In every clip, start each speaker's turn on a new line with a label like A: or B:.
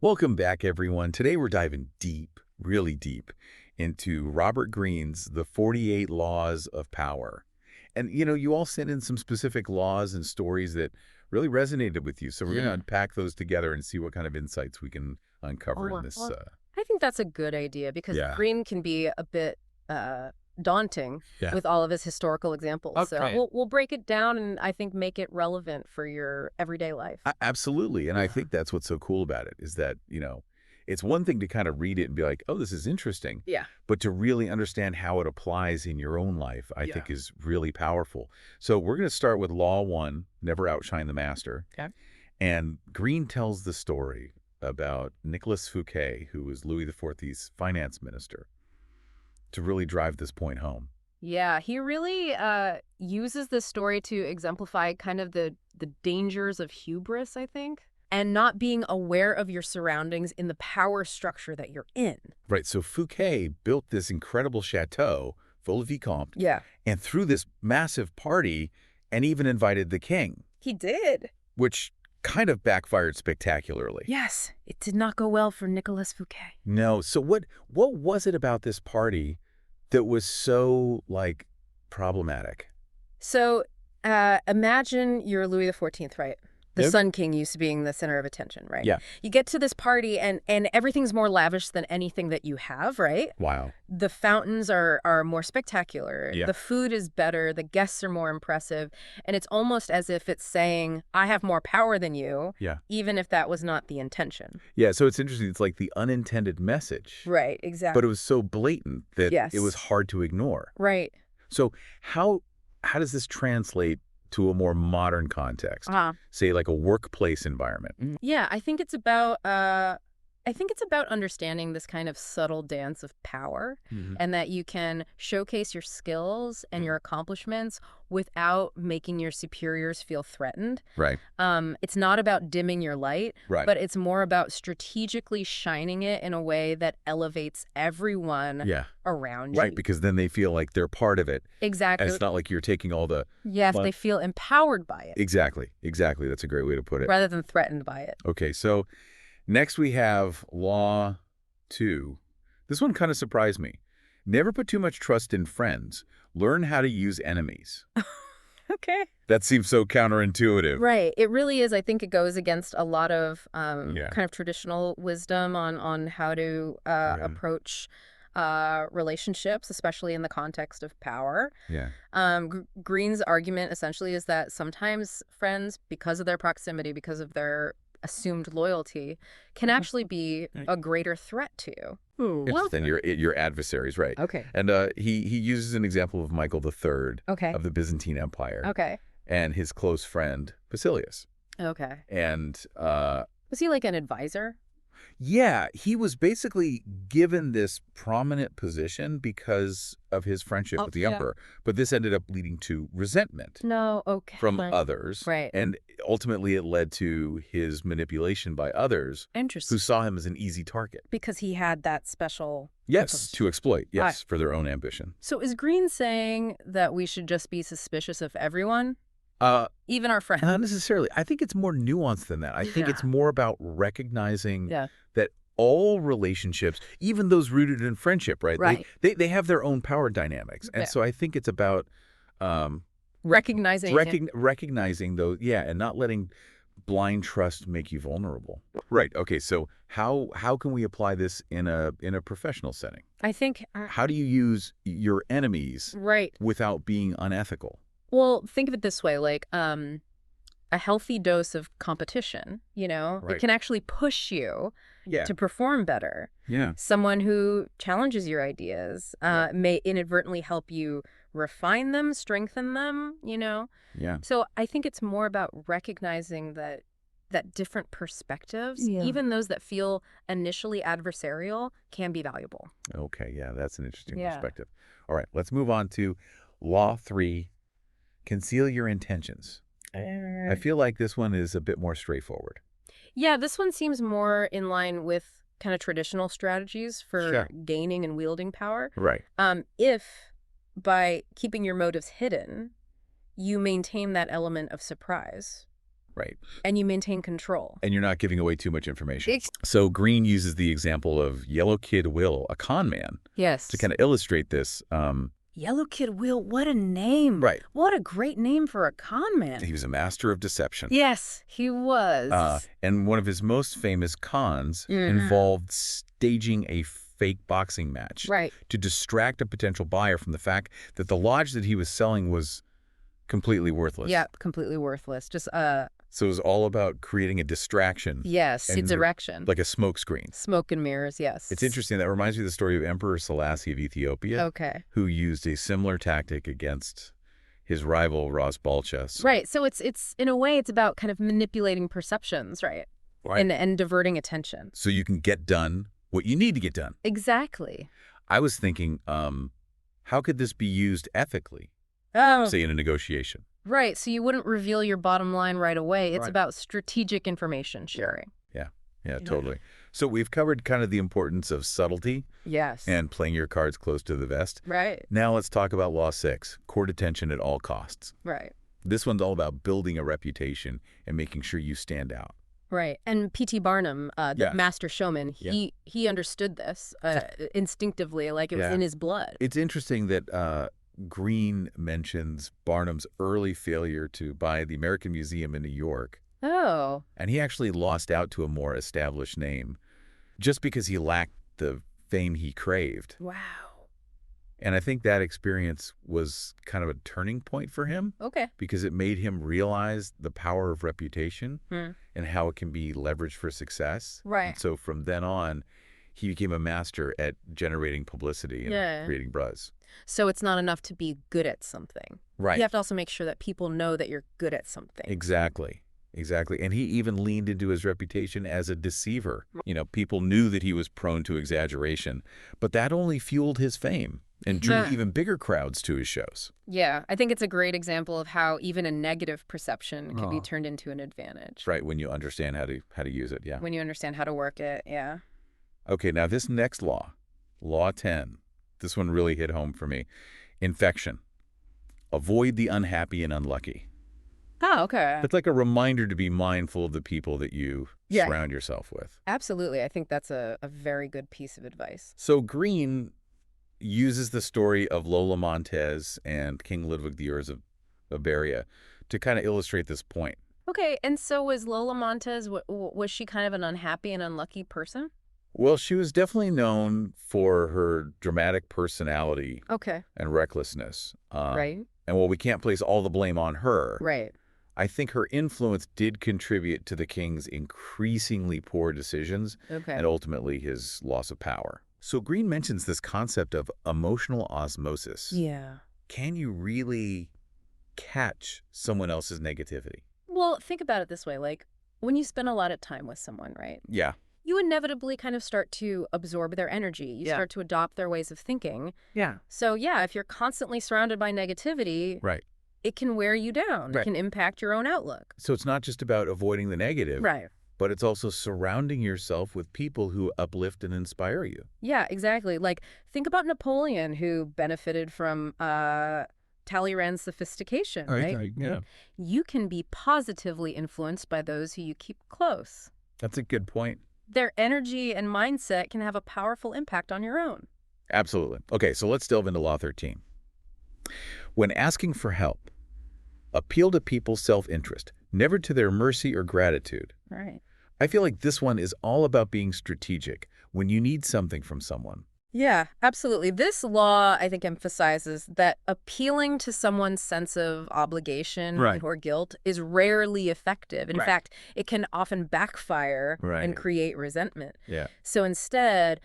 A: Welcome back, everyone. Today we're diving deep, really deep, into Robert Greene's The 48 Laws of Power. And, you all sent in some specific laws and stories that really resonated with you. So we're going to
B: Yeah.
A: unpack those together and see what kind of insights we can uncover in
B: Oh,
A: this.
B: well, I think that's a good idea because
A: Yeah,
B: Green can be a bit daunting
A: yeah.
B: with all of his historical examples. So
C: Okay.
B: we'll break it down and I think make it relevant for your everyday life.
A: Absolutely. And I
C: Yeah.
A: think that's what's so cool about it is that, it's one thing to kind of read it and be like, oh, this is interesting.
B: Yeah.
A: But to really understand how it applies in your own life, I
C: Yeah.
A: think is really powerful. So we're going to start with Law 1, never outshine the master.
C: Okay.
A: And Green tells the story about Nicolas Fouquet, who was Louis XIV's finance minister, to really drive this point home.
B: Yeah, he really uses this story to exemplify kind of the dangers of hubris, I think, and not being aware of your surroundings in the power structure that you're in.
A: Right, so Fouquet built this incredible chateau full of vicomtes
B: Yeah.
A: and threw this massive party and even invited the king,
B: He did.
A: which kind of backfired spectacularly.
B: Yes, it did not go well for Nicolas Fouquet.
A: No, so what was it about this party that was so, problematic?
B: So imagine you're Louis XIV, right? The
A: Yep.
B: Sun King used to being the center of attention, right?
A: Yeah.
B: You get to this party and everything's more lavish than anything that you have, right?
A: Wow.
B: The fountains are more spectacular.
A: Yeah.
B: The food is better. The guests are more impressive. And it's almost as if it's saying, I have more power than you,
A: Yeah.
B: even if that was not the intention.
A: Yeah, so it's interesting. It's like the unintended message.
B: Right, exactly.
A: But it was so blatant that
B: Yes.
A: it was hard to ignore.
B: Right.
A: So how does this translate to a more modern context? Say like a workplace environment.
B: Yeah, I think it's about understanding this kind of subtle dance of power and that you can showcase your skills and your accomplishments without making your superiors feel threatened.
A: Right.
B: It's not about dimming your light,
A: Right.
B: but it's more about strategically shining it in a way that elevates everyone
A: Yeah.
B: around you.
A: Right, because then they feel like they're part of it.
B: Exactly.
A: And it's not like you're taking all the...
B: Yes,
A: fun-
B: they feel empowered by it
A: Exactly. That's a great way to put it.
B: rather than threatened by it.
A: Okay, so next we have Law 2. This one kind of surprised me. Never put too much trust in friends. Learn how to use enemies.
B: Okay.
A: That seems so counterintuitive.
B: Right. It really is. I think it goes against a lot of
A: Yeah.
B: kind of traditional wisdom on how to approach relationships, especially in the context of power.
A: Yeah.
B: Green's argument essentially is that sometimes friends, because of their proximity, because of their assumed loyalty, can actually be a greater threat to you.
A: Then your adversaries, right?
B: Okay.
A: And he uses an example of Michael III
B: Okay.
A: of the Byzantine Empire
B: Okay.
A: and his close friend Basilius.
B: Okay.
A: And
B: Was he like an advisor?
A: yeah, he was basically given this prominent position because of his friendship with the
B: yeah.
A: emperor. But this ended up leading to resentment
B: No. Okay.
A: from
B: Right.
A: others.
B: Right.
A: And ultimately it led to his manipulation by others
B: Interesting.
A: who saw him as an easy target.
B: Because he had that special...
A: Yes, to exploit. Yes, for their own ambition.
B: So is Green saying that we should just be suspicious of everyone, even our friends?
A: Not necessarily. I think it's more nuanced than that. I think it's more about recognizing
B: Yeah.
A: that all relationships, even those rooted in friendship, right?
B: Right.
A: They have their own power dynamics. And
B: Yeah.
A: so I think it's about
B: Recognizing
A: recognizing those, and not letting blind trust make you vulnerable. Right. Okay. So how can we apply this in a professional setting?
B: I think...
A: How do you use your enemies
B: right.
A: without being unethical?
B: Well, think of it this way, like a healthy dose of competition, it
A: Right.
B: can actually push you
A: Yeah.
B: to perform better.
A: Yeah.
B: Someone who challenges your ideas may inadvertently help you refine them, strengthen them,
A: Yeah.
B: So I think it's more about recognizing that different perspectives, even those that feel initially adversarial, can be valuable.
A: Okay. Yeah. That's an interesting
B: Yeah.
A: perspective. All right. Let's move on to Law 3. Conceal your intentions. I feel like this one is a bit more straightforward.
B: Yeah, this one seems more in line with kind of traditional strategies for
A: Sure.
B: gaining and wielding power.
A: Right.
B: If by keeping your motives hidden, you maintain that element of surprise.
A: Right.
B: And you maintain control.
A: And you're not giving away too much information.
B: Ex-
A: So Greene uses the example of Yellow Kid Will, a con man,
B: Yes.
A: to kind of illustrate this.
B: Yellow Kid Will, what a name.
A: Right.
B: What a great name for a con man.
A: He was a master of deception.
B: Yes, he was.
A: And one of his most famous cons involved staging a fake boxing match
B: Right.
A: to distract a potential buyer from the fact that the lodge that he was selling was completely worthless.
B: Yeah, completely worthless. Just,
A: So it was all about creating a distraction.
B: yes,
A: And
B: direction.
A: Like a smoke screen.
B: Smoke and mirrors, yes.
A: It's interesting. That reminds me of the story of Emperor Selassie of Ethiopia,
B: Okay.
A: who used a similar tactic against his rival, Ras Balcha.
B: Right. So it's in a way, it's about kind of manipulating perceptions, right?
A: Right.
B: And diverting attention.
A: So you can get done what you need to get done.
B: Exactly.
A: I was thinking, how could this be used ethically,
B: Oh,
A: say in a negotiation?
B: right. So you wouldn't reveal your bottom line right away. It's
A: Right.
B: about strategic information sharing.
A: Yeah, totally. So we've covered kind of the importance of subtlety
B: Yes.
A: and playing your cards close to the vest.
B: Right.
A: Now let's talk about Law 6, court attention at all costs.
B: Right.
A: This one's all about building a reputation and making sure you stand out.
B: Right. And P.T. Barnum, the
A: Yeah.
B: master showman,
A: Yeah.
B: he understood this instinctively, like it was
A: Yeah.
B: in his blood.
A: It's interesting that Greene mentions Barnum's early failure to buy the American Museum in New York,
B: Oh.
A: and he actually lost out to a more established name just because he lacked the fame he craved.
B: Wow.
A: And I think that experience was kind of a turning point for him
B: Okay.
A: because it made him realize the power of reputation
B: Hmm.
A: and how it can be leveraged for success.
B: Right.
A: And so from then on, he became a master at generating publicity and
B: Yeah.
A: creating buzz.
B: So it's not enough to be good at something.
A: Right.
B: You have to also make sure that people know that you're good at something.
A: Exactly. Exactly. And he even leaned into his reputation as a deceiver. You know, people knew that he was prone to exaggeration, but that only fueled his fame and drew
B: Yeah.
A: even bigger crowds to his shows.
B: Yeah, I think it's a great example of how even a negative perception can be
A: Oh.
B: turned into an advantage.
A: Right, when you understand how to use it, yeah.
B: When you understand how to work it, yeah.
A: Okay, now this next law, Law 10, this one really hit home for me. Infection. Avoid the unhappy and unlucky.
B: Oh, okay.
A: It's like a reminder to be mindful of the people that you
B: Yeah.
A: surround yourself with.
B: Absolutely. I think that's a very good piece of advice.
A: So Greene uses the story of Lola Montez and King Ludwig I of Bavaria to kind of illustrate this point.
B: Okay, and so was Lola Montez, was she kind of an unhappy and unlucky person?
A: Well, she was definitely known for her dramatic personality
B: Okay.
A: and recklessness.
B: Right.
A: And while we can't place all the blame on her,
B: Right.
A: I think her influence did contribute to the king's increasingly poor decisions
B: Okay.
A: and ultimately his loss of power. So Greene mentions this concept of emotional osmosis.
B: Yeah.
A: Can you really catch someone else's negativity?
B: Well, think about it this way. Like, when you spend a lot of time with someone, right,
A: Yeah.
B: you inevitably kind of start to absorb their energy. You
A: Yeah.
B: start to adopt their ways of thinking.
A: Yeah.
B: So, yeah, if you're constantly surrounded by negativity,
A: Right.
B: it can wear you down.
A: Right.
B: It can impact your own outlook.
A: So it's not just about avoiding the negative,
B: Right.
A: but it's also surrounding yourself with people who uplift and inspire you.
B: Yeah, exactly. Like, think about Napoleon, who benefited from Talleyrand's sophistication, right?
A: Yeah.
B: You can be positively influenced by those who you keep close.
A: That's a good point.
B: Their energy and mindset can have a powerful impact on your own.
A: Absolutely. Okay, so let's delve into Law 13. When asking for help, appeal to people's self-interest, never to their mercy or gratitude.
B: Right.
A: I feel like this one is all about being strategic when you need something from someone.
B: Yeah, absolutely. This law, I think, emphasizes that appealing to someone's sense of obligation
A: Right.
B: or guilt is rarely effective. In
A: Right.
B: fact, it can often backfire
A: Right.
B: and create resentment.
A: Yeah.
B: So instead,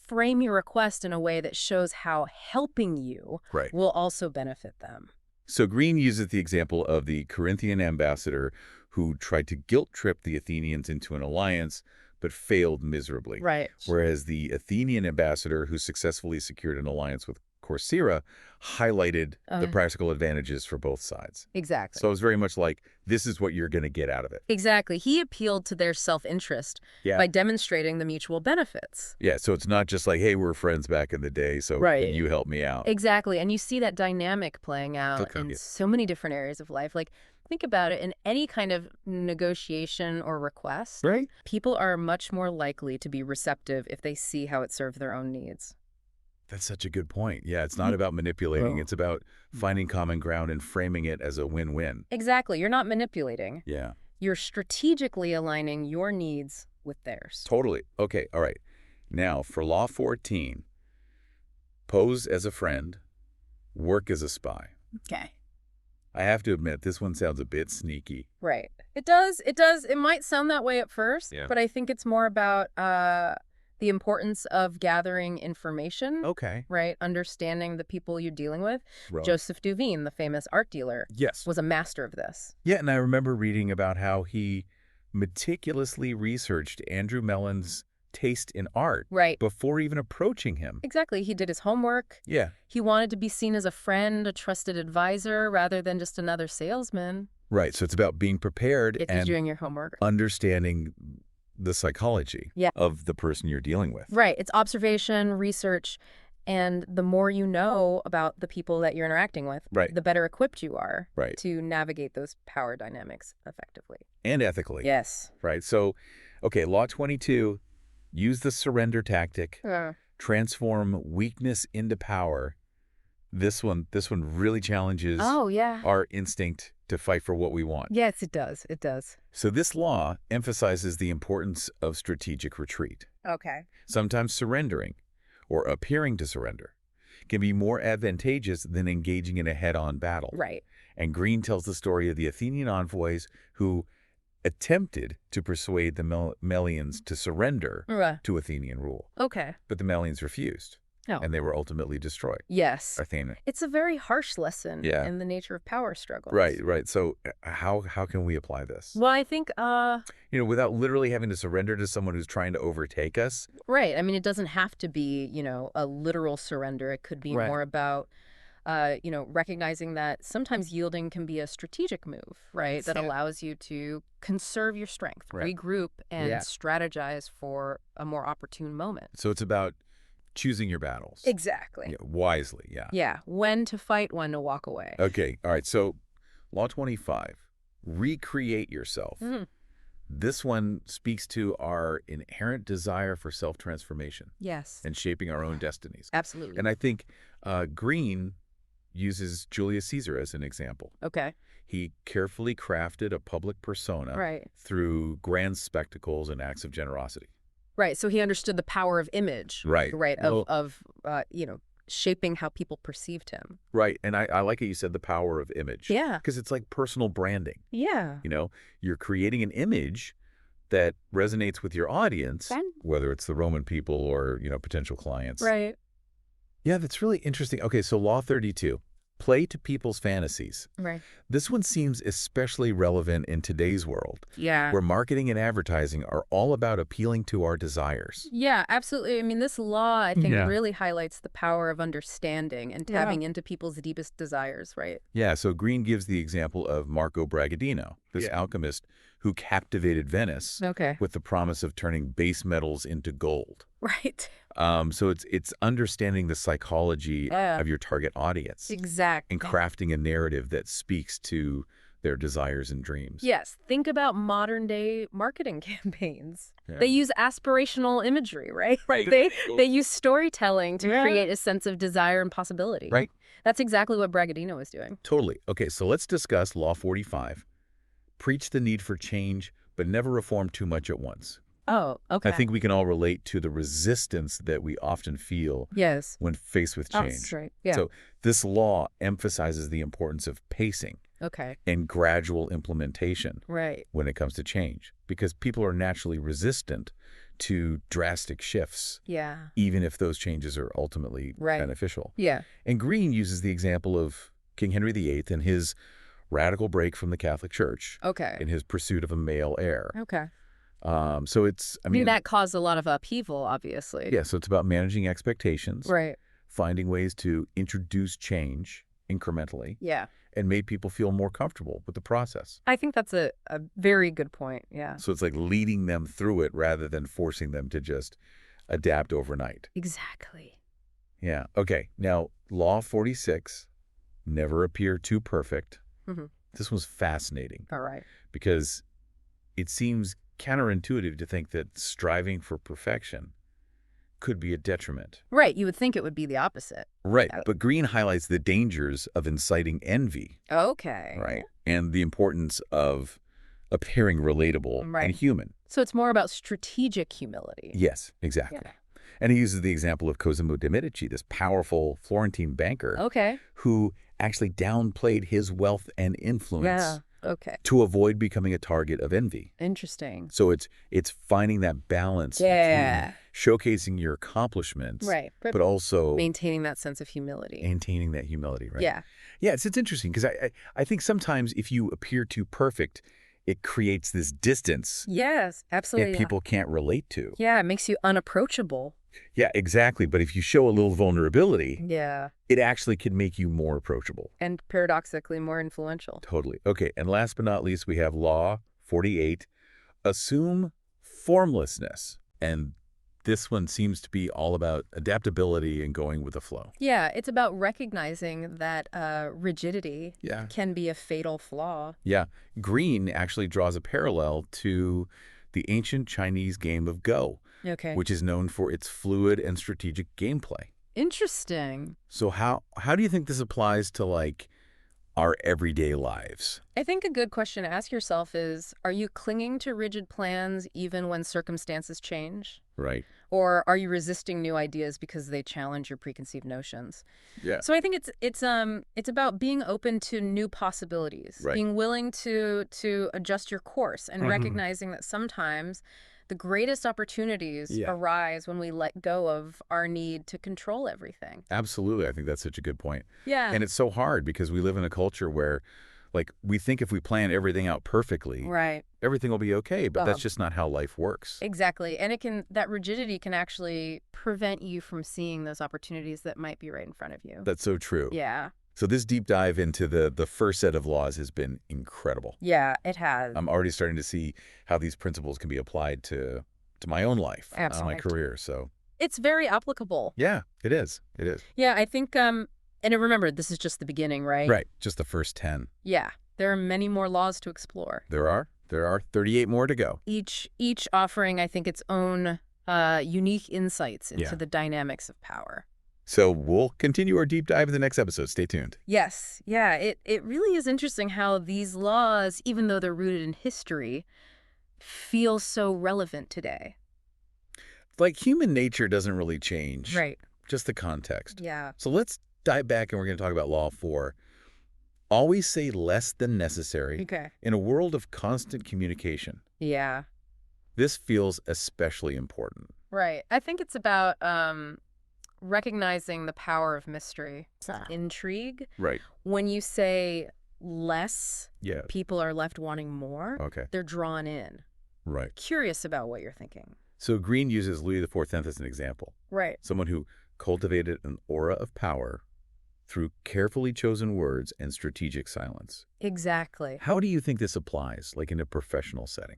B: frame your request in a way that shows how helping you
A: Right.
B: will also benefit them.
A: So Greene uses the example of the Corinthian ambassador who tried to guilt trip the Athenians into an alliance, but failed miserably.
B: Right.
A: Whereas the Athenian ambassador who successfully secured an alliance with Corcyra highlighted the practical advantages for both sides.
B: Exactly.
A: So it was very much like, this is what you're going to get out of it.
B: Exactly. He appealed to their self-interest
A: Yeah.
B: by demonstrating the mutual benefits.
A: Yeah, so it's not just like, hey, we're friends back in the day, so
B: Right.
A: can you help me out?
B: Exactly. And you see that dynamic playing out
A: Okay.
B: in so many different areas of life. Like, Think about it. In any kind of negotiation or request,
A: Right.
B: people are much more likely to be receptive if they see how it serves their own needs.
A: That's such a good point. Yeah, it's not about manipulating. It's about finding common ground and framing it as a win-win.
B: Exactly. You're not manipulating.
A: Yeah,
B: You're strategically aligning your needs with theirs.
A: totally. Okay, all right. Now, for Law 14, pose as a friend, work as a spy.
B: Okay.
A: I have to admit, this one sounds a bit sneaky.
B: Right. It does. It does. It might sound that way at first,
A: Yeah.
B: but I think it's more about the importance of gathering information,
A: Okay.
B: right? Understanding the people you're dealing with.
A: Right.
B: Joseph Duveen, the famous art dealer,
A: Yes.
B: was a master of this.
A: Yeah, and I remember reading about how he meticulously researched Andrew Mellon's taste in art
B: Right.
A: before even approaching him.
B: Exactly. He did his homework.
A: Yeah.
B: He wanted to be seen as a friend, a trusted advisor, rather than just another salesman.
A: Right. So it's about being prepared
B: If you're
A: and
B: doing your homework.
A: understanding the psychology
B: Yeah.
A: of the person you're dealing with.
B: Right. It's observation, research, and the more you know about the people that you're interacting with,
A: Right.
B: the better equipped you are
A: Right.
B: to navigate those power dynamics effectively.
A: And ethically.
B: Yes.
A: Right. So, okay, Law 22, use the surrender tactic, transform weakness into power. This one really challenges
B: Oh, yeah.
A: our instinct to fight for what we want.
B: Yes, it does. It does.
A: So this law emphasizes the importance of strategic retreat.
B: Okay.
A: Sometimes surrendering or appearing to surrender can be more advantageous than engaging in a head-on battle.
B: Right.
A: And Greene tells the story of the Athenian envoys who attempted to persuade the Melians to surrender to Athenian rule.
B: Okay.
A: But the Melians refused,
B: Oh.
A: and they were ultimately destroyed.
B: Yes.
A: Athena.
B: It's a very harsh lesson
A: Yeah.
B: in the nature of power struggles.
A: Right. So how can we apply this?
B: Well, I think,
A: Without literally having to surrender to someone who's trying to overtake us.
B: right. I mean, it doesn't have to be, a literal surrender. It could be
A: Right.
B: more about, recognizing that sometimes yielding can be a strategic move, right? That
A: Yeah.
B: allows you to conserve your strength,
A: Right.
B: regroup, and
A: Yeah.
B: strategize for a more opportune moment.
A: So it's about choosing your battles.
B: Exactly.
A: Yeah, wisely, yeah.
B: Yeah. When to fight, when to walk away.
A: Okay, all right. So Law 25, recreate yourself.
B: Mhm.
A: This one speaks to our inherent desire for self-transformation
B: Yes.
A: and shaping our own destinies.
B: Absolutely.
A: And I think Greene uses Julius Caesar as an example.
B: Okay.
A: He carefully crafted a public persona
B: Right.
A: through grand spectacles and acts of generosity.
B: Right. So he understood the power of image.
A: Right.
B: Right.
A: Well-
B: Of shaping how people perceived him.
A: Right, and I like how you said the power of image.
B: Yeah.
A: Because it's like personal branding.
B: Yeah.
A: You're creating an image that resonates with your audience,
B: Then-
A: whether it's the Roman people or, potential clients.
B: Right.
A: Yeah, that's really interesting. Okay, so Law 32, play to people's fantasies.
B: Right.
A: This one seems especially relevant in today's world,
B: Yeah.
A: where marketing and advertising are all about appealing to our desires.
B: Yeah, absolutely. I mean, this law, I think,
A: Yeah.
B: really highlights the power of understanding and tapping into people's deepest desires, right?
A: Yeah, so Greene gives the example of Marco Bragadino, this alchemist who captivated Venice
B: Okay.
A: with the promise of turning base metals into gold.
B: Right.
A: So it's understanding the psychology
B: Yeah.
A: of your target audience
B: Exactly.
A: and crafting a narrative that speaks to their desires and dreams.
B: Yes. Think about modern day marketing campaigns.
A: Yeah.
B: They use aspirational imagery, right?
A: Right.
B: They use storytelling to
A: Yeah.
B: create a sense of desire and possibility.
A: Right.
B: That's exactly what Bragadino was doing.
A: Totally. Okay, so let's discuss Law 45. Preach the need for change, but never reform too much at once.
B: Oh, okay.
A: I think we can all relate to the resistance that we often feel
B: Yes.
A: when faced with change.
B: That's right. Yeah.
A: So this law emphasizes the importance of pacing
B: Okay.
A: and gradual implementation
B: Right.
A: when it comes to change, because people are naturally resistant to drastic shifts,
B: Yeah.
A: even if those changes are ultimately
B: Right.
A: beneficial.
B: Yeah.
A: And Greene uses the example of King Henry VIII and his radical break from the Catholic Church
B: Okay.
A: in his pursuit of a male heir.
B: Okay.
A: So it's,
B: I mean, that caused a lot of upheaval, obviously.
A: yeah, so it's about managing expectations,
B: Right.
A: finding ways to introduce change incrementally,
B: Yeah.
A: and made people feel more comfortable with the process.
B: I think that's a very good point. Yeah.
A: So it's like leading them through it rather than forcing them to just adapt overnight.
B: Exactly.
A: Yeah. Okay. Now, Law 46, never appear too perfect.
B: Mhm.
A: This was fascinating
B: All right.
A: because it seems counterintuitive to think that striving for perfection could be a detriment.
B: Right. You would think it would be the opposite.
A: Right.
B: Uh,
A: But Greene highlights the dangers of inciting envy,
B: Okay.
A: right? And the importance of appearing relatable and
B: Right.
A: human.
B: So it's more about strategic humility.
A: Yes, exactly.
B: Yeah.
A: And he uses the example of Cosimo de' Medici, this powerful Florentine banker
B: Okay.
A: who actually downplayed his wealth and influence
B: Yeah. Okay.
A: to avoid becoming a target of envy.
B: Interesting.
A: So it's finding that balance
B: Yeah.
A: between showcasing your accomplishments,
B: Right.
A: but also
B: Maintaining that sense of humility.
A: maintaining that humility, right?
B: Yeah.
A: Yeah, it's interesting because I think sometimes if you appear too perfect, it creates this distance
B: Yes. Absolutely.
A: that people can't relate to.
B: Yeah. It makes you unapproachable.
A: Yeah, exactly. But if you show a little vulnerability,
B: Yeah.
A: it actually can make you more approachable.
B: And paradoxically more influential.
A: Totally. Okay, and last but not least, we have Law 48, assume formlessness. And this one seems to be all about adaptability and going with the flow.
B: Yeah. It's about recognizing that rigidity
A: Yeah.
B: can be a fatal flaw.
A: Yeah. Greene actually draws a parallel to the ancient Chinese game of Go,
B: Okay.
A: which is known for its fluid and strategic gameplay.
B: Interesting.
A: So how do you think this applies to, like, our everyday lives?
B: I think a good question to ask yourself is, are you clinging to rigid plans even when circumstances change?
A: Right.
B: Or are you resisting new ideas because they challenge your preconceived notions?
A: Yeah.
B: So I think it's about being open to new possibilities,
A: Right.
B: being willing to adjust your course and recognizing that sometimes the greatest opportunities
A: Yeah.
B: arise when we let go of our need to control everything.
A: Absolutely. I think that's such a good point.
B: Yeah.
A: And it's so hard because we live in a culture where, like, we think if we plan everything out perfectly,
B: Right.
A: everything will be okay, but that's
B: Uh-huh.
A: just not how life works.
B: Exactly. And that rigidity can actually prevent you from seeing those opportunities that might be right in front of you.
A: That's so true.
B: Yeah.
A: So this deep dive into the first set of laws has been incredible.
B: Yeah, it has.
A: I'm already starting to see how these principles can be applied to my own life, my
B: Absolutely.
A: career. So
B: It's very applicable.
A: yeah, it is. It is.
B: Yeah, I think and remember, this is just the beginning, right?
A: Right. Just the first 10.
B: Yeah. There are many more laws to explore.
A: There are 38 more to go.
B: Each offering, I think, its own unique insights into
A: Yeah.
B: the dynamics of power.
A: So we'll continue our deep dive in the next episode. Stay tuned.
B: Yes. Yeah, it really is interesting how these laws, even though they're rooted in history, feel so relevant today.
A: Like, human nature doesn't really change.
B: Right.
A: Just the context.
B: Yeah.
A: So let's dive back and we're going to talk about Law 4. Always say less than necessary
B: Okay.
A: in a world of constant communication.
B: Yeah.
A: This feels especially important.
B: Right. I think it's about recognizing the power of mystery, intrigue.
A: Right.
B: When you say less,
A: Yeah.
B: people are left wanting more.
A: Okay.
B: They're drawn in,
A: Right.
B: curious about what you're thinking.
A: So Greene uses Louis XIV as an example.
B: Right.
A: Someone who cultivated an aura of power through carefully chosen words and strategic silence.
B: Exactly.
A: How do you think this applies, like in a professional setting?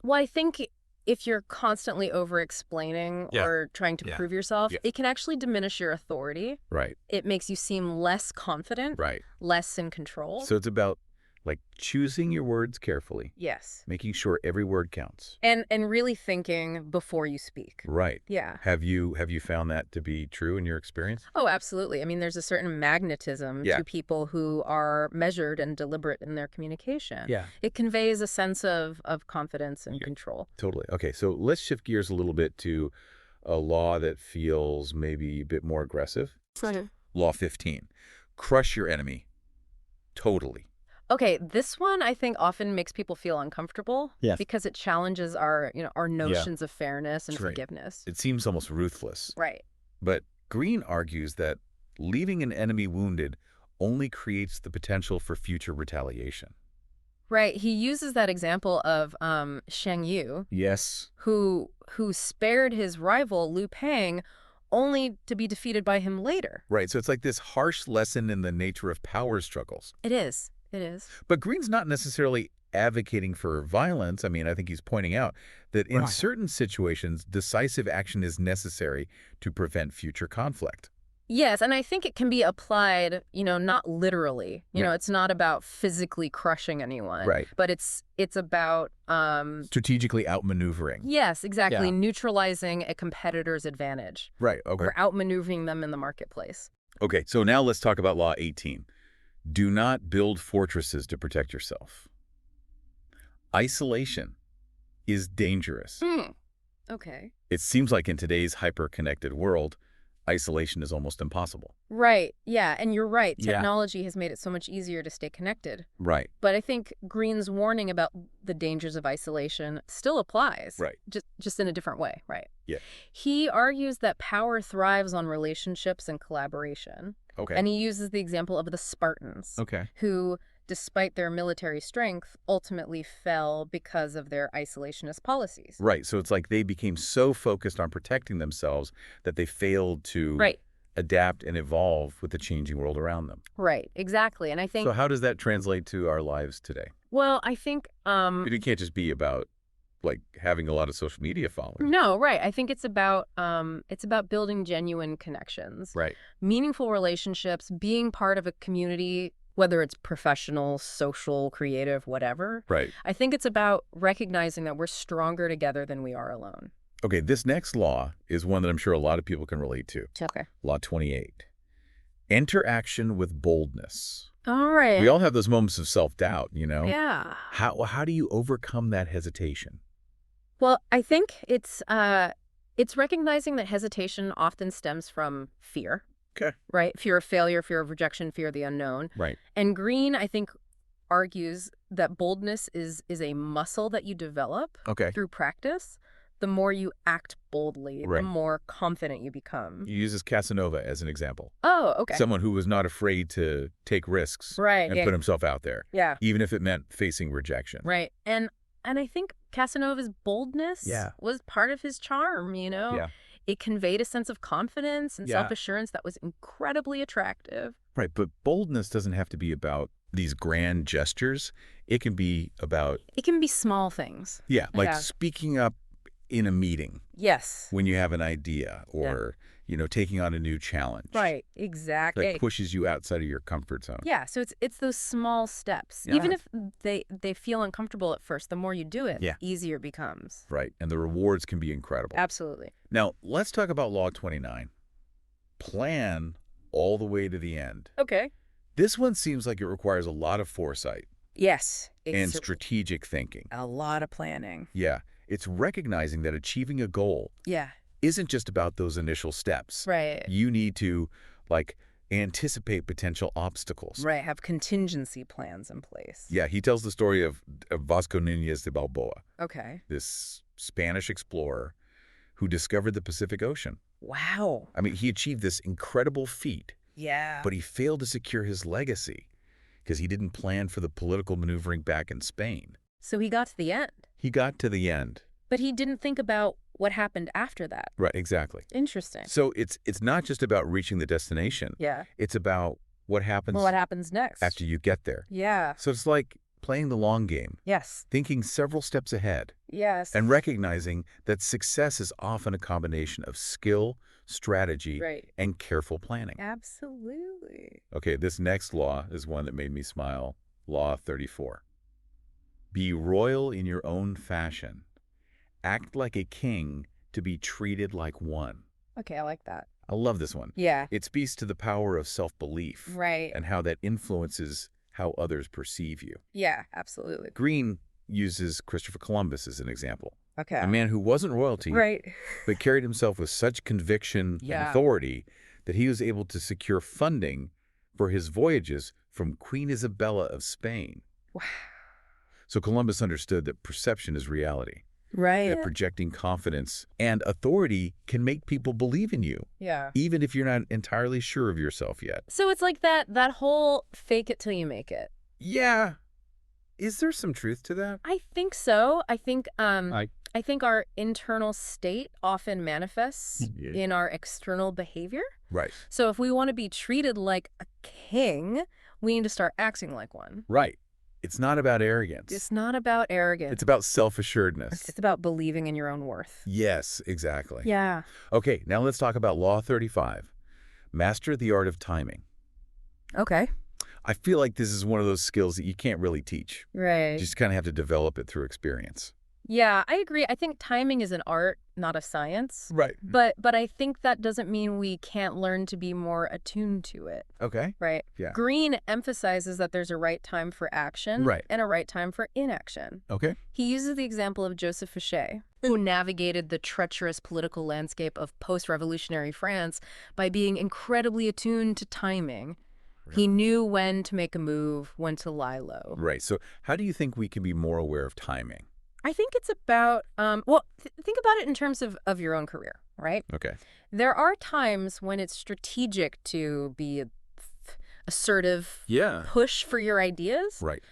B: Well, I think if you're constantly over-explaining
A: Yeah.
B: or trying to
A: Yeah.
B: prove yourself,
A: Yeah.
B: it can actually diminish your authority.
A: Right.
B: It makes you seem less confident,
A: Right.
B: less in control.
A: So it's about, like, choosing your words carefully,
B: Yes.
A: making sure every word counts.
B: And really thinking before you speak.
A: Right.
B: Yeah.
A: Have you found that to be true in your experience?
B: Oh, absolutely. I mean, there's a certain magnetism
A: Yeah.
B: to people who are measured and deliberate in their communication.
A: Yeah.
B: It conveys a sense of confidence and
A: Yeah.
B: control.
A: Totally. Okay, so let's shift gears a little bit to a law that feels maybe a bit more aggressive. Law 15. Crush your enemy. Totally.
B: Okay, this one I think often makes people feel uncomfortable
A: Yes.
B: because it challenges our notions of fairness and
A: That's right.
B: forgiveness.
A: It seems almost ruthless.
B: Right.
A: But Greene argues that leaving an enemy wounded only creates the potential for future retaliation.
B: Right. He uses that example of Shang Yu,
A: Yes.
B: who spared his rival Liu Pang only to be defeated by him later.
A: Right, so it's like this harsh lesson in the nature of power struggles.
B: It is. It is.
A: But Greene's not necessarily advocating for violence. I mean, I think he's pointing out that in
C: Right.
A: certain situations, decisive action is necessary to prevent future conflict.
B: Yes, and I think it can be applied, not literally.
A: Yeah.
B: It's not about physically crushing anyone.
A: Right.
B: But it's about
A: Strategically outmaneuvering.
B: yes, exactly,
A: Yeah.
B: neutralizing a competitor's advantage
A: Right. Okay.
B: or outmaneuvering them in the marketplace.
A: Okay, so now let's talk about Law 18. Do not build fortresses to protect yourself. Isolation is dangerous.
B: Okay.
A: It seems like in today's hyper-connected world, isolation is almost impossible.
B: Right. Yeah, and you're right.
A: Yeah.
B: Technology has made it so much easier to stay connected.
A: Right.
B: But I think Greene's warning about the dangers of isolation still applies.
A: Right.
B: Just in a different way, right?
A: Yeah.
B: He argues that power thrives on relationships and collaboration.
A: Okay.
B: And he uses the example of the Spartans,
A: Okay.
B: who, despite their military strength, ultimately fell because of their isolationist policies.
A: Right, so it's like they became so focused on protecting themselves that they failed to
B: Right.
A: adapt and evolve with the changing world around them.
B: Right, exactly. And I think,
A: So how does that translate to our lives today?
B: well, I think,
A: It can't just be about, like, having a lot of social media following.
B: no, right. I think it's about building genuine connections,
A: Right.
B: meaningful relationships, being part of a community, whether it's professional, social, creative, whatever.
A: Right.
B: I think it's about recognizing that we're stronger together than we are alone.
A: Okay, this next law is one that I'm sure a lot of people can relate to.
B: Okay.
A: Law 28. Enter action with boldness.
B: All right.
A: We all have those moments of self-doubt, you know?
B: Yeah.
A: How do you overcome that hesitation?
B: Well, I think it's recognizing that hesitation often stems from fear.
A: Okay.
B: Right? Fear of failure, fear of rejection, fear of the unknown.
A: Right.
B: And Greene, I think, argues that boldness is a muscle that you develop
A: Okay.
B: through practice. The more you act boldly,
A: Right.
B: the more confident you become.
A: He uses Casanova as an example.
B: Oh, okay.
A: Someone who was not afraid to take risks
B: Right.
A: and
B: Yeah.
A: put himself out there,
B: Yeah.
A: even if it meant facing rejection.
B: Right. And I think Casanova's boldness
A: Yeah.
B: was part of his charm,
A: Yeah.
B: It conveyed a sense of confidence and
A: Yeah.
B: self-assurance that was incredibly attractive.
A: Right, but boldness doesn't have to be about these grand gestures. It can be about,
B: It can be small things.
A: like
B: Yeah.
A: speaking up in a meeting
B: Yes.
A: when you have an idea or, taking on a new challenge.
B: Right. Exactly.
A: That pushes you outside of your comfort zone.
B: Yeah, so it's those small steps.
A: Yeah.
B: Even if they feel uncomfortable at first, the more you do it,
A: Yeah.
B: easier it becomes.
A: Right, and the rewards can be incredible.
B: Absolutely.
A: Now, let's talk about Law 29. Plan all the way to the end.
B: Okay.
A: This one seems like it requires a lot of foresight
B: Yes.
A: and strategic thinking.
B: a lot of planning.
A: Yeah, it's recognizing that achieving a goal
B: Yeah.
A: isn't just about those initial steps.
B: Right.
A: You need to, anticipate potential obstacles.
B: Right. Have contingency plans in place.
A: Yeah, he tells the story of Vasco Núñez de Balboa,
B: Okay.
A: this Spanish explorer who discovered the Pacific Ocean.
B: Wow.
A: I mean, he achieved this incredible feat,
B: Yeah.
A: but he failed to secure his legacy because he didn't plan for the political maneuvering back in Spain.
B: So he got to the end,
A: He got to the end.
B: but he didn't think about what happened after that.
A: Right, exactly.
B: Interesting.
A: So it's not just about reaching the destination.
B: Yeah.
A: It's about what happens
B: Well, what happens next?
A: after you get there.
B: Yeah.
A: So it's like playing the long game,
B: Yes.
A: thinking several steps ahead,
B: Yes.
A: and recognizing that success is often a combination of skill, strategy,
B: Right.
A: and careful planning.
B: Absolutely.
A: Okay, this next law is one that made me smile. Law 34. Be royal in your own fashion. Act like a king to be treated like one.
B: Okay, I like that.
A: I love this one.
B: Yeah.
A: It speaks to the power of self-belief
B: Right.
A: and how that influences how others perceive you.
B: Yeah, absolutely.
A: Greene uses Christopher Columbus as an example.
B: Okay.
A: A man who wasn't royalty,
B: Right.
A: but carried himself with such conviction and
B: Yeah.
A: authority that he was able to secure funding for his voyages from Queen Isabella of Spain.
B: Wow.
A: So Columbus understood that perception is reality,
B: Right.
A: that projecting confidence and authority can make people believe in you,
B: Yeah.
A: even if you're not entirely sure of yourself yet.
B: So it's like that whole fake it till you make it.
A: Yeah. Is there some truth to that?
B: I think so. I think our internal state often manifests
A: Yeah.
B: in our external behavior.
A: Right.
B: So if we want to be treated like a king, we need to start acting like one.
A: Right. It's not about arrogance.
B: It's not about arrogance.
A: It's about self-assuredness.
B: It's about believing in your own worth.
A: Yes, exactly.
B: Yeah.
A: Okay, now let's talk about Law 35. master the art of timing.
B: Okay.
A: I feel like this is one of those skills that you can't really teach. You
B: Right.
A: just kind of have to develop it through experience.
B: Yeah, I agree. I think timing is an art, not a science.
A: Right.
B: But I think that doesn't mean we can't learn to be more attuned to it.
A: Okay.
B: Right.
A: Yeah.
B: Greene emphasizes that there's a right time for action
A: Right.
B: and a right time for inaction.
A: Okay.
B: He uses the example of Joseph Fouché, who navigated the treacherous political landscape of post-revolutionary France by being incredibly attuned to timing. He knew when to make a move, when to lie low.
A: Right. So how do you think we can be more aware of timing?
B: I think it's about, think about it in terms of your own career, right?
A: Okay.
B: There are times when it's strategic to be assertive,
A: Yeah.
B: push for your ideas.
A: Right.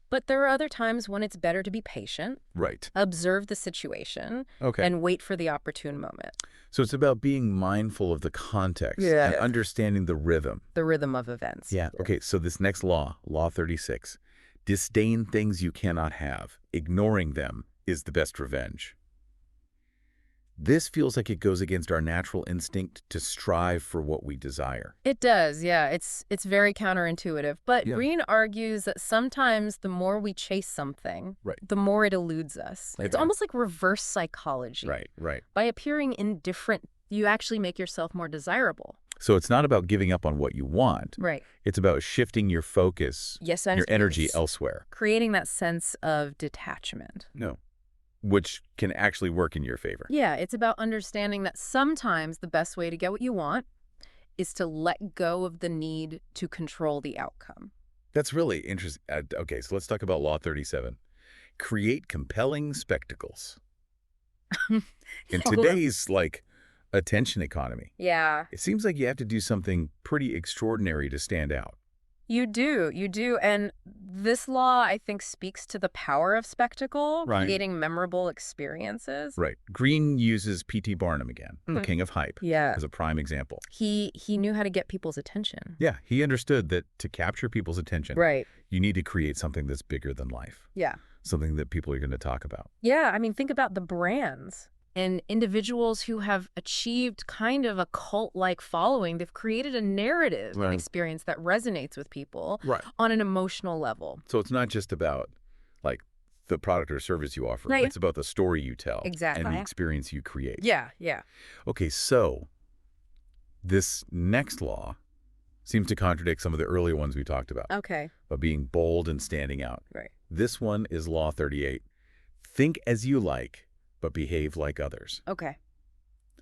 B: But there are other times when it's better to be patient,
A: Right.
B: observe the situation,
A: Okay.
B: and wait for the opportune moment.
A: So it's about being mindful of the context and understanding the rhythm.
B: The rhythm of events.
A: Yeah. Okay. So this next law, Law 36, disdain things you cannot have. Ignoring them is the best revenge. This feels like it goes against our natural instinct to strive for what we desire.
B: It does, yeah. It's very counterintuitive. But
A: Yeah.
B: Greene argues that sometimes the more we chase something,
A: Right.
B: the more it eludes us. It's
A: Okay.
B: almost like reverse psychology.
A: Right. Right.
B: By appearing indifferent, you actually make yourself more desirable.
A: So it's not about giving up on what you want.
B: Right.
A: It's about shifting your focus,
B: Yes,
A: your energy elsewhere.
B: creating that sense of detachment.
A: No. Which can actually work in your favor.
B: Yeah, it's about understanding that sometimes the best way to get what you want is to let go of the need to control the outcome.
A: That's really interesting. Okay, so let's talk about Law 37. Create compelling spectacles. In today's, attention economy,
B: Yeah.
A: it seems like you have to do something pretty extraordinary to stand out.
B: You do. And this law, I think, speaks to the power of spectacle,
A: Right.
B: creating memorable experiences.
A: Right. Greene uses P.T. Barnum again, the king of hype,
B: Yeah.
A: as a prime example.
B: He knew how to get people's attention.
A: Yeah, he understood that to capture people's attention,
B: Right.
A: you need to create something that's bigger than life,
B: Yeah.
A: something that people are going to talk about.
B: Yeah, I mean, think about the brands and individuals who have achieved kind of a cult-like following. They've created a narrative
A: Right.
B: experience that resonates with people
A: Right.
B: on an emotional level.
A: So it's not just about, the product or service you offer.
B: Right.
A: It's about the story you tell
B: Exactly.
A: and the experience you create.
B: Yeah.
A: Okay, so this next law seems to contradict some of the earlier ones we talked about,
B: Okay.
A: about being bold and standing out.
B: Right.
A: This one is Law 38. Think as you like, but behave like others.
B: Okay.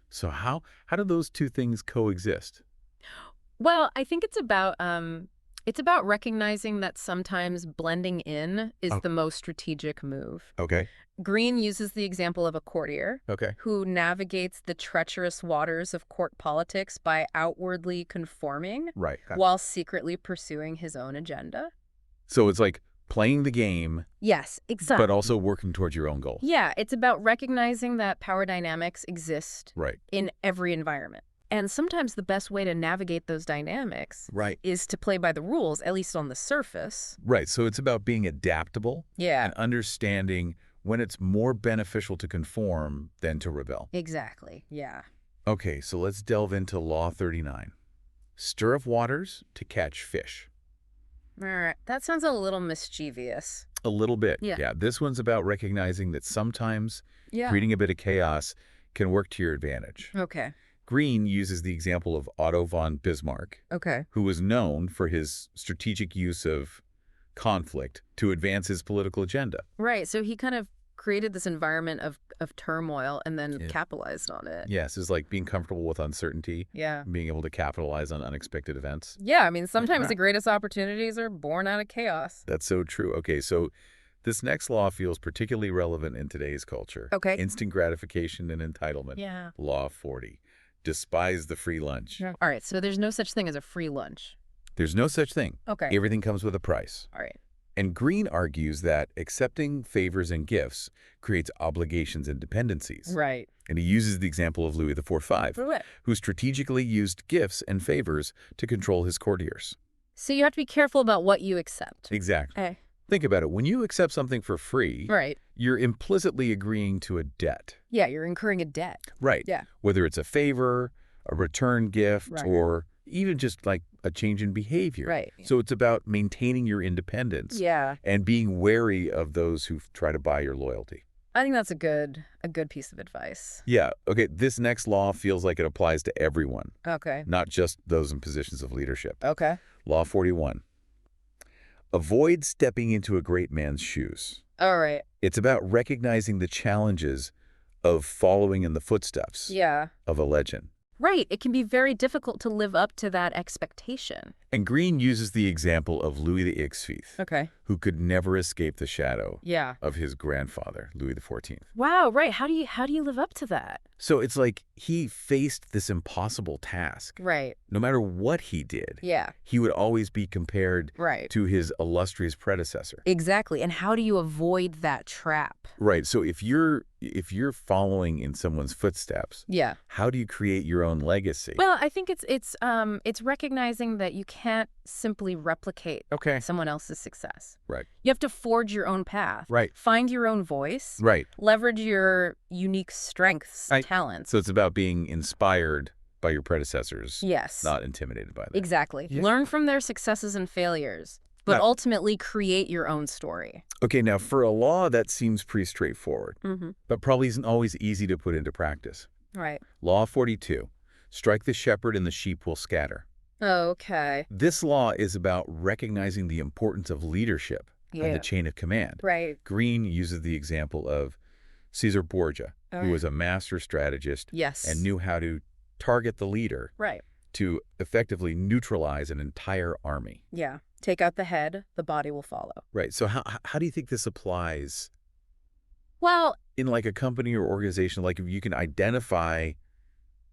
A: So how do those two things coexist?
B: Well, I think it's about recognizing that sometimes blending in is the most strategic move.
A: Okay.
B: Greene uses the example of a courtier
A: Okay.
B: who navigates the treacherous waters of court politics by outwardly conforming
A: Right.
B: while secretly pursuing his own agenda.
A: So it's like playing the game,
B: Yes, exactly.
A: but also working towards your own goal.
B: Yeah, it's about recognizing that power dynamics exist
A: Right.
B: in every environment. And sometimes the best way to navigate those dynamics
A: Right.
B: is to play by the rules, at least on the surface.
A: Right. So it's about being adaptable
B: Yeah,
A: and understanding when it's more beneficial to conform than to rebel.
B: exactly. Yeah.
A: Okay, so let's delve into Law 39. Stir up waters to catch fish.
B: All right. That sounds a little mischievous.
A: A little bit.
B: Yeah.
A: This one's about recognizing that sometimes
B: Yeah.
A: creating a bit of chaos can work to your advantage.
B: Okay.
A: Greene uses the example of Otto von Bismarck,
B: Okay.
A: who was known for his strategic use of conflict to advance his political agenda.
B: Right. So he kind of created this environment of turmoil and then
A: Yeah.
B: capitalized on it.
A: Yes, it's like being comfortable with uncertainty,
B: Yeah.
A: being able to capitalize on unexpected events.
B: Yeah. I mean, sometimes
A: Right.
B: the greatest opportunities are born out of chaos.
A: That's so true. Okay, so this next law feels particularly relevant in today's culture.
B: Okay.
A: Instant gratification and entitlement.
B: Yeah.
A: Law 40. Despise the free lunch.
B: All right. So there's no such thing as a free lunch.
A: There's no such thing.
B: Okay.
A: Everything comes with a price.
B: All right.
A: And Greene argues that accepting favors and gifts creates obligations and dependencies.
B: Right.
A: And he uses the example of Louis XIV,
B: Right.
A: who strategically used gifts and favors to control his courtiers.
B: So you have to be careful about what you accept.
A: Exactly.
B: Okay.
A: Think about it. When you accept something for free,
B: Right.
A: you're implicitly agreeing to a debt.
B: Yeah. You're incurring a debt.
A: Right.
B: Yeah.
A: Whether it's a favor, a return gift,
B: Right.
A: or even just like a change in behavior.
B: Right.
A: So it's about maintaining your independence
B: Yeah.
A: and being wary of those who try to buy your loyalty.
B: I think that's a good piece of advice.
A: Yeah, okay, this next law feels like it applies to everyone,
B: Okay.
A: not just those in positions of leadership.
B: Okay.
A: Law 41. Avoid stepping into a great man's shoes.
B: All right.
A: It's about recognizing the challenges of following in the footsteps
B: Yeah.
A: of a legend.
B: Right. It can be very difficult to live up to that expectation.
A: And Greene uses the example of Louis XV,
B: Okay.
A: who could never escape the shadow
B: Yeah.
A: of his grandfather, Louis XIV.
B: Wow, right. How do you live up to that?
A: So it's like he faced this impossible task.
B: Right.
A: No matter what he did,
B: Yeah.
A: he would always be compared
B: Right.
A: to his illustrious predecessor.
B: Exactly. And how do you avoid that trap?
A: Right. So if you're following in someone's footsteps,
B: Yeah.
A: how do you create your own legacy?
B: Well, I think it's recognizing that you can't simply replicate
A: Okay.
B: someone else's success.
A: Right.
B: You have to forge your own path.
A: Right.
B: Find your own voice.
A: Right.
B: Leverage your unique strengths, talents.
A: So it's about being inspired by your predecessors,
B: Yes.
A: not intimidated by them.
B: Exactly.
A: Yeah.
B: Learn from their successes and failures, but
A: Now-
B: ultimately create your own story.
A: Okay, now for a law, that seems pretty straightforward,
B: Mm-hmm.
A: but probably isn't always easy to put into practice.
B: Right.
A: Law 42. Strike the shepherd and the sheep will scatter.
B: Okay.
A: This law is about recognizing the importance of leadership and
B: Yeah.
A: the chain of command.
B: Right.
A: Greene uses the example of Caesar Borgia, who was a master strategist
B: Yes.
A: and knew how to target the leader
B: Right.
A: to effectively neutralize an entire army.
B: Yeah. Take out the head, the body will follow.
A: Right. So how do you think this applies
B: Well,
A: in like a company or organization? Like if you can identify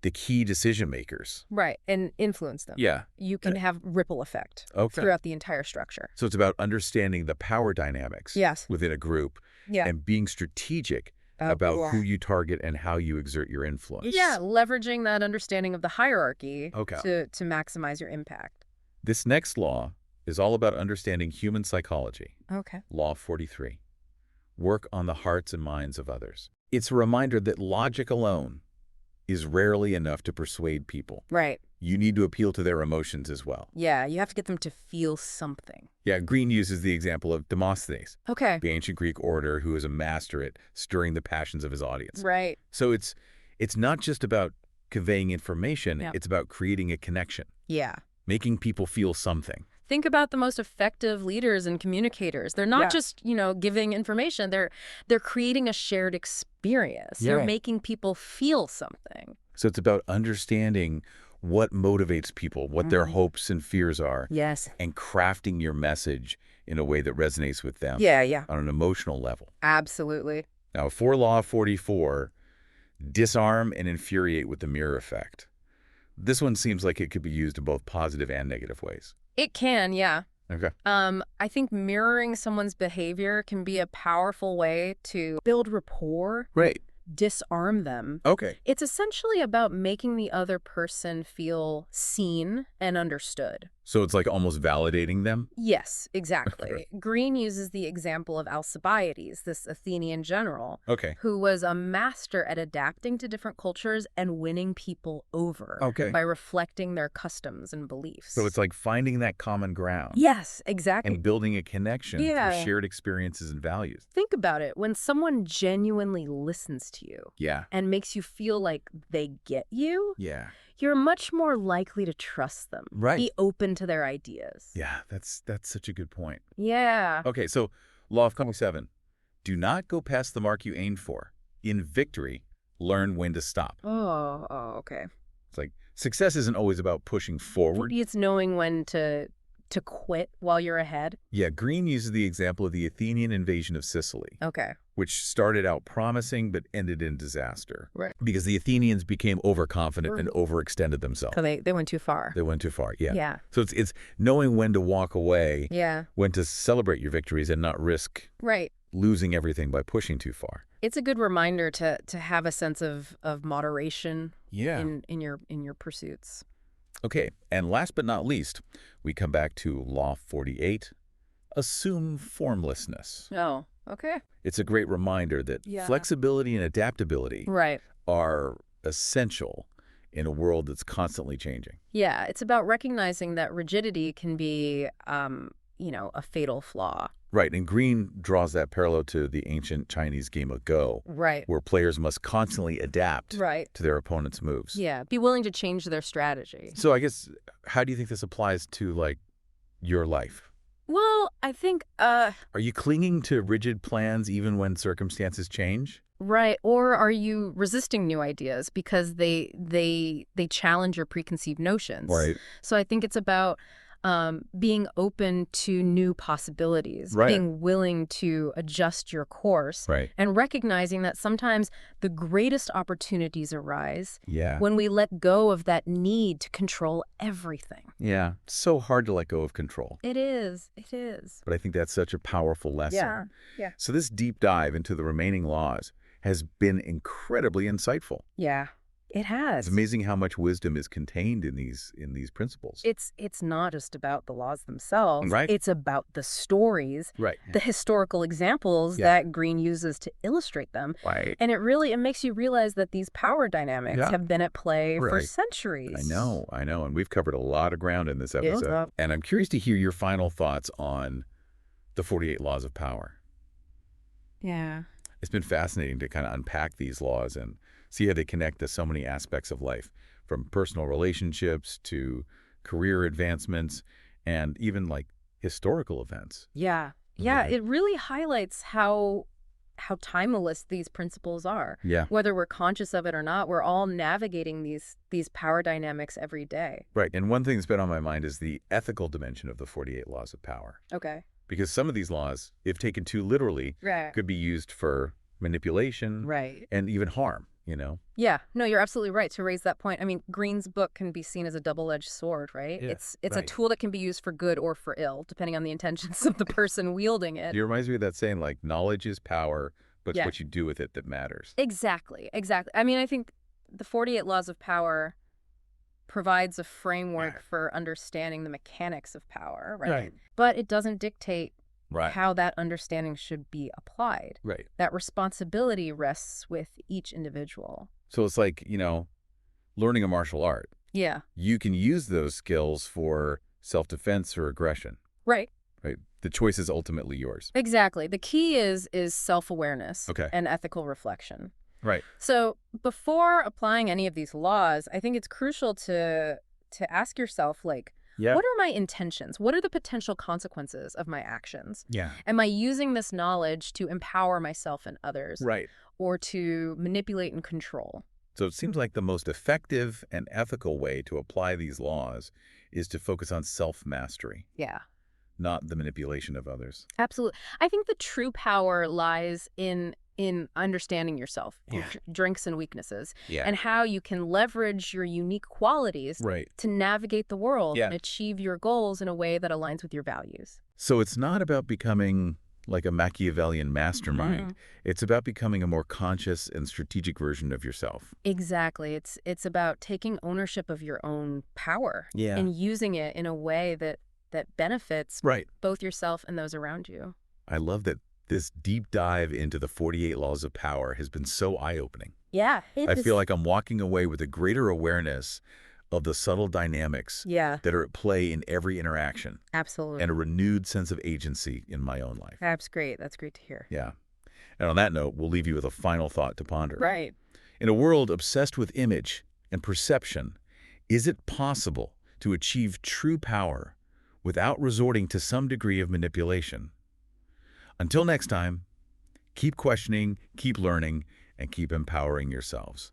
A: the key decision makers.
B: right. And influence them.
A: Yeah.
B: You can have ripple effect
A: Okay.
B: throughout the entire structure.
A: So it's about understanding the power dynamics
B: Yes.
A: within a group
B: Yeah.
A: and being strategic about who you target and how you exert your influence.
B: Yeah, leveraging that understanding of the hierarchy
A: Okay.
B: to maximize your impact.
A: This next law is all about understanding human psychology.
B: Okay.
A: Law 43. Work on the hearts and minds of others. It's a reminder that logic alone is rarely enough to persuade people.
B: Right.
A: You need to appeal to their emotions as well.
B: Yeah, you have to get them to feel something.
A: Yeah, Greene uses the example of Demosthenes,
B: Okay.
A: the ancient Greek orator who was a master at stirring the passions of his audience.
B: Right.
A: So it's not just about conveying information,
B: Yep.
A: it's about creating a connection,
B: Yeah.
A: making people feel something.
B: Think about the most effective leaders and communicators. They're not
A: Yeah.
B: just, giving information. They're creating a shared experience.
A: Yeah.
B: They're
A: Right.
B: making people feel something.
A: So it's about understanding what motivates people, what their hopes and fears are,
B: Yes.
A: and crafting your message in a way that resonates with them
B: Yeah.
A: on an emotional level.
B: Absolutely.
A: Now, for Law 44, disarm and infuriate with the mirror effect. This one seems like it could be used in both positive and negative ways.
B: It can, yeah.
A: Okay.
B: I think mirroring someone's behavior can be a powerful way to build rapport,
A: Right.
B: disarm them.
A: Okay.
B: It's essentially about making the other person feel seen and understood.
A: So it's like almost validating them?
B: Yes, exactly. Greene uses the example of Alcibiades, this Athenian general,
A: Okay.
B: who was a master at adapting to different cultures and winning people over
A: Okay.
B: by reflecting their customs and beliefs.
A: So it's like finding that common ground
B: Yes, exactly.
A: and building a connection
B: Yeah.
A: through shared experiences and values.
B: Think about it. When someone genuinely listens to you
A: Yeah.
B: and makes you feel like they get you,
A: Yeah.
B: you're much more likely to trust them.
A: Right.
B: Be open to their ideas.
A: Yeah, that's such a good point.
B: Yeah.
A: Okay, so Law of 27. Do not go past the mark you aimed for. In victory, learn when to stop.
B: Oh, okay.
A: It's like success isn't always about pushing forward.
B: Maybe it's knowing when to quit while you're ahead.
A: Yeah, Greene uses the example of the Athenian invasion of Sicily,
B: Okay.
A: which started out promising but ended in disaster.
B: Right.
A: Because the Athenians became overconfident and overextended themselves.
B: So they went too far.
A: They went too far, yeah.
B: Yeah.
A: So it's knowing when to walk away,
B: Yeah.
A: when to celebrate your victories and not risk
B: Right.
A: losing everything by pushing too far.
B: It's a good reminder to have a sense of moderation
A: Yeah.
B: in your pursuits.
A: Okay, and last but not least, we come back to Law 48, assume formlessness.
B: Oh, okay.
A: It's a great reminder that
B: Yeah.
A: flexibility and adaptability
B: Right.
A: are essential in a world that's constantly changing.
B: Yeah, it's about recognizing that rigidity can be, a fatal flaw.
A: Right, and Greene draws that parallel to the ancient Chinese game of Go,
B: Right.
A: where players must constantly adapt
B: Right.
A: to their opponent's moves.
B: Yeah, be willing to change their strategy.
A: So I guess, how do you think this applies to, like, your life?
B: Well, I think,
A: Are you clinging to rigid plans even when circumstances change?
B: right. Or are you resisting new ideas because they challenge your preconceived notions?
A: Right.
B: So I think it's about being open to new possibilities,
A: Right.
B: being willing to adjust your course,
A: Right.
B: and recognizing that sometimes the greatest opportunities arise
A: Yeah.
B: when we let go of that need to control everything.
A: Yeah. So hard to let go of control.
B: It is. It is.
A: But I think that's such a powerful lesson.
B: Yeah. Yeah.
A: So this deep dive into the remaining laws has been incredibly insightful.
B: Yeah. It has.
A: It's amazing how much wisdom is contained in these principles.
B: It's not just about the laws themselves.
A: Right.
B: It's about the stories,
A: Right.
B: the historical examples
A: Yeah.
B: that Greene uses to illustrate them.
A: Right.
B: And it makes you realize that these power dynamics
A: Yeah.
B: have been at play for
A: Right.
B: centuries.
A: I know. And we've covered a lot of ground in this episode.
B: Yeah.
A: And I'm curious to hear your final thoughts on the 48 laws of power.
B: Yeah.
A: It's been fascinating to kind of unpack these laws and see how they connect to so many aspects of life, from personal relationships to career advancements and even like historical events.
B: Yeah. Yeah.
A: Right.
B: It really highlights how timeless these principles are.
A: Yeah.
B: Whether we're conscious of it or not, we're all navigating these power dynamics every day.
A: Right. And one thing that's been on my mind is the ethical dimension of the 48 laws of power.
B: Okay.
A: Because some of these laws, if taken too literally,
B: Right.
A: could be used for manipulation
B: Right.
A: and even harm,
B: Yeah, no, you're absolutely right to raise that point. I mean, Greene's book can be seen as a double-edged sword, right?
A: Yeah,
B: It's a
A: right.
B: tool that can be used for good or for ill, depending on the intentions of the person wielding it.
A: It reminds me of that saying, like, knowledge is power, but
B: Yeah.
A: it's what you do with it that matters.
B: Exactly, exactly. I mean, I think the 48 Laws of Power provides a framework
A: Right.
B: for understanding the mechanics of power, right?
A: Right.
B: But it doesn't dictate
A: Right.
B: how that understanding should be applied.
A: Right.
B: That responsibility rests with each individual.
A: So it's like, learning a martial art.
B: Yeah.
A: You can use those skills for self-defense or aggression,
B: Right.
A: right? The choice is ultimately yours.
B: Exactly. The key is self-awareness
A: Okay.
B: and ethical reflection.
A: Right.
B: So before applying any of these laws, I think it's crucial to ask yourself, like,
A: Yeah.
B: what are my intentions? What are the potential consequences of my actions?
A: Yeah.
B: Am I using this knowledge to empower myself and others,
A: Right.
B: or to manipulate and control?
A: So it seems like the most effective and ethical way to apply these laws is to focus on self-mastery,
B: Yeah,
A: not the manipulation of others.
B: absolutely. I think the true power lies in understanding yourself, your
A: Yeah.
B: strengths and weaknesses,
A: Yeah.
B: and how you can leverage your unique qualities
A: Right.
B: to navigate the world
A: Yeah.
B: and achieve your goals in a way that aligns with your values.
A: So it's not about becoming like a Machiavellian mastermind.
B: Mhm.
A: It's about becoming a more conscious and strategic version of yourself.
B: Exactly. It's about taking ownership of your own power
A: Yeah.
B: and using it in a way that benefits
A: Right.
B: both yourself and those around you.
A: I love that this deep dive into the 48 laws of power has been so eye-opening.
B: Yeah.
A: I feel like I'm walking away with a greater awareness of the subtle dynamics
B: Yeah,
A: that are at play in every interaction
B: absolutely.
A: and a renewed sense of agency in my own life.
B: That's great. That's great to hear.
A: Yeah. And on that note, we'll leave you with a final thought to ponder.
B: Right.
A: In a world obsessed with image and perception, is it possible to achieve true power without resorting to some degree of manipulation? Until next time, keep questioning, keep learning, and keep empowering yourselves.